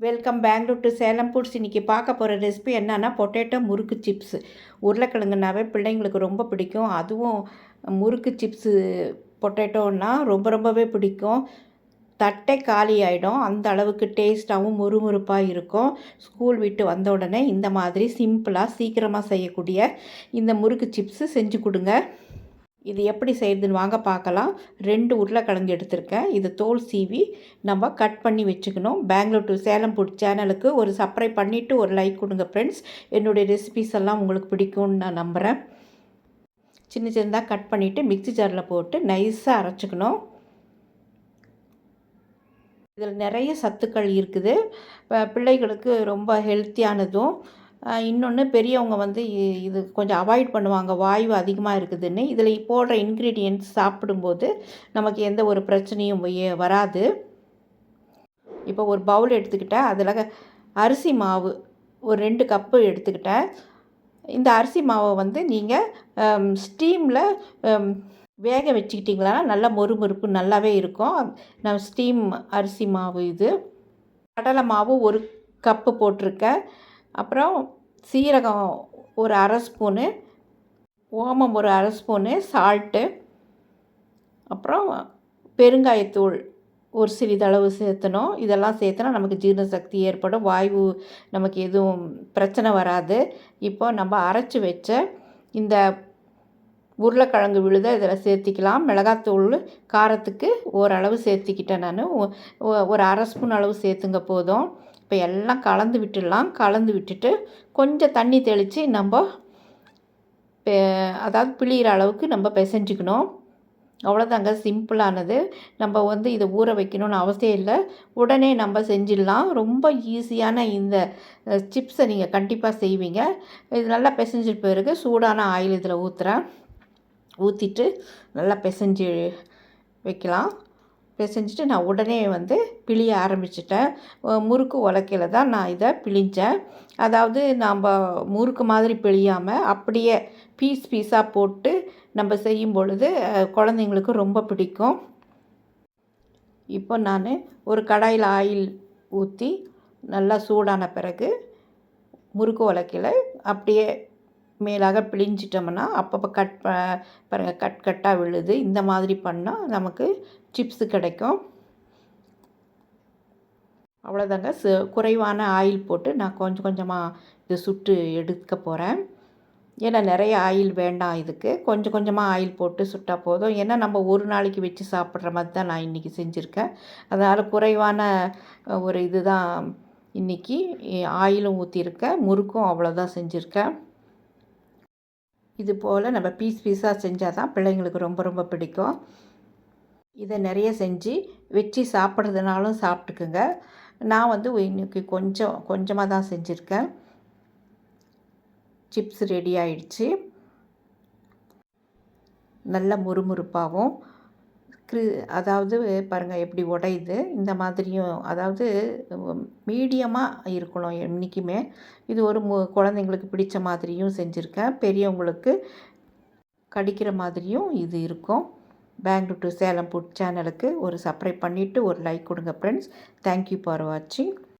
Welcome Bangalore to Salem foods. இன்றைக்கி பார்க்க போகிற ரெசிபி என்னன்னா பொட்டேட்டோ முறுக்கு சிப்ஸு. உருளைக்கிழங்குனாவே பிள்ளைங்களுக்கு ரொம்ப பிடிக்கும். அதுவும் முறுக்கு சிப்ஸு பொட்டேட்டோன்னா ரொம்பவே பிடிக்கும். தட்டே காலி ஆகிடும். அந்த அளவுக்கு டேஸ்ட்டாகவும் முறுமுறுப்பாக இருக்கும். ஸ்கூல் விட்டு வந்த உடனே இந்த மாதிரி சிம்பிளாக சீக்கிரமாக செய்யக்கூடிய இந்த முறுக்கு சிப்ஸு செஞ்சு கொடுங்க. இது எப்படி செய்கிறதுன்னு வாங்க பார்க்கலாம். 2 உருளைக்கிழங்கு எடுத்திருக்கேன். இது தோல் சீவி நம்ம கட் பண்ணி வச்சுக்கணும். பெங்களூர் டு சேலம் ஃபுட் சேனலுக்கு ஒரு சப்ஸ்கிரைப் பண்ணிவிட்டு ஒரு லைக் கொடுங்க ஃப்ரெண்ட்ஸ். என்னுடைய ரெசிபிஸ் எல்லாம் உங்களுக்கு பிடிக்கும்னு நான் நம்புகிறேன். சின்னதாக கட் பண்ணிவிட்டு மிக்ஸி ஜாரில் போட்டு நைஸாக அரைச்சிக்கணும். இதில் நிறைய சத்துக்கள் இருக்குது. பிள்ளைகளுக்கு ரொம்ப ஹெல்த்தியானதும். இன்னொன்று பெரியவங்க இது கொஞ்சம் அவாய்ட் பண்ணுவாங்க, வாயு அதிகமாக இருக்குதுன்னு. இதில் போடுற இன்க்ரீடியன்ட்ஸ் சாப்பிடும்போது நமக்கு எந்த ஒரு பிரச்சனையும் வராது. இப்போ ஒரு பவுல் எடுத்துக்கிட்டேன். அதில் அரிசி மாவு ஒரு 2 கப்பு எடுத்துக்கிட்டேன். இந்த அரிசி மாவை நீங்கள் ஸ்டீமில் வேக வச்சுக்கிட்டிங்களா நல்லா மொறுமொறுப்பு நல்லாவே இருக்கும். நான் ஸ்டீம் அரிசி மாவு இது. கடலை மாவு 1 கப்பு போட்டிருக்கேன். அப்புறம் சீரகம் ஒரு 1/2 ஸ்பூனு, ஓமம் ஒரு 1/2 ஸ்பூனு, சால்ட்டு, அப்புறம் பெருங்காயத்தூள் ஒரு சிறிதளவு சேர்த்தணும். இதெல்லாம் சேர்த்தனா நமக்கு ஜீரண சக்தி ஏற்படும். வாயு நமக்கு எதுவும் பிரச்சனை வராது. இப்போ நம்ம அரைச்சி வச்ச இந்த உருளைக்கிழங்கு விழுதை இதில் சேர்த்திக்கலாம். மிளகாத்தூள் காரத்துக்கு ஓரளவு சேர்த்திக்கிட்டேன் நான். ஒரு 1/2 ஸ்பூன் அளவு சேர்த்துங்க போதும். இப்போ எல்லாம் கலந்து விட்டுடலாம். கலந்து விட்டுட்டு கொஞ்சம் தண்ணி தெளித்து நம்ம அதாவது பிழிகிற அளவுக்கு நம்ம பிசைஞ்சிக்கணும். அவ்வளோதாங்க, சிம்பிளானது. நம்ம இதை ஊற வைக்கணும்னு அவசியம் இல்லை. உடனே நம்ம செஞ்சிடலாம். ரொம்ப ஈஸியான இந்த சிப்ஸை நீங்கள் கண்டிப்பாக செய்வீங்க. இது நல்லா பிசைஞ்சிட்டு பிறகு சூடான ஆயில் இதில் ஊற்றிட்டு நல்லா பிசைஞ்சு வைக்கலாம். பிசைஞ்சிட்டு நான் உடனே பிழிய ஆரம்பிச்சிட்டேன். முறுக்கு உலக்கையில் தான் நான் இதை பிழிஞ்சேன். அதாவது நம்ம முறுக்கு மாதிரி பிழியாமல் அப்படியே பீஸாக போட்டு நம்ம செய்யும் பொழுது குழந்தைங்களுக்கு ரொம்ப பிடிக்கும். இப்போ நான் ஒரு கடாயில் ஆயில் ஊற்றி நல்லா சூடான பிறகு முறுக்கு உலக்கையில் அப்படியே மேலாக பிழிஞ்சிட்டோம்னா அப்பப்போ பாருங்கள் கட்டாக விழுது. இந்த மாதிரி பண்ணால் நமக்கு சிப்ஸு கிடைக்கும். அவ்வளோதாங்க. குறைவான ஆயில் போட்டு நான் கொஞ்சமாக இது சுட்டு எடுக்க போகிறேன். ஏன்னா நிறைய ஆயில் வேண்டாம் இதுக்கு. கொஞ்சமாக ஆயில் போட்டு சுட்டால் போதும். ஏன்னா நம்ம ஒரு நாளைக்கு வச்சு சாப்பிட்ற மாதிரி தான் நான் இன்றைக்கி செஞ்சுருக்கேன். அதனால் குறைவான ஒரு இது தான் இன்றைக்கி. ஆயிலும் ஊற்றிருக்கேன், முறுக்கும் அவ்வளோதான் செஞ்சுருக்கேன். இது போல் நம்ம பீஸாக செஞ்சால் தான் பிள்ளைங்களுக்கு ரொம்ப பிடிக்கும். இதை நிறைய செஞ்சு வச்சு சாப்பிட்றதுனாலும் சாப்பிட்டுக்குங்க. நான் இன்றைக்கி கொஞ்சமாக தான் செஞ்சுருக்கேன். சிப்ஸ் ரெடி ஆயிடுச்சு. நல்ல முறுமுறுப்பாகவும் அதாவது பாருங்கள் எப்படி உடையுது. இந்த மாதிரியும் அதாவது மீடியமாக இருக்கணும் என்றைக்குமே. இது ஒரு குழந்தைங்களுக்கு பிடிச்ச மாதிரியும் செஞ்சுருக்கேன். பெரியவங்களுக்கு கடிக்கிற மாதிரியும் இது இருக்கும். பெங்களூர் டு சேலம் ஃபுட் சேனலுக்கு ஒரு சப்ஸ்கிரைப் பண்ணிவிட்டு ஒரு லைக் கொடுங்க ஃப்ரெண்ட்ஸ். தேங்க்யூ ஃபார் வாட்சிங்.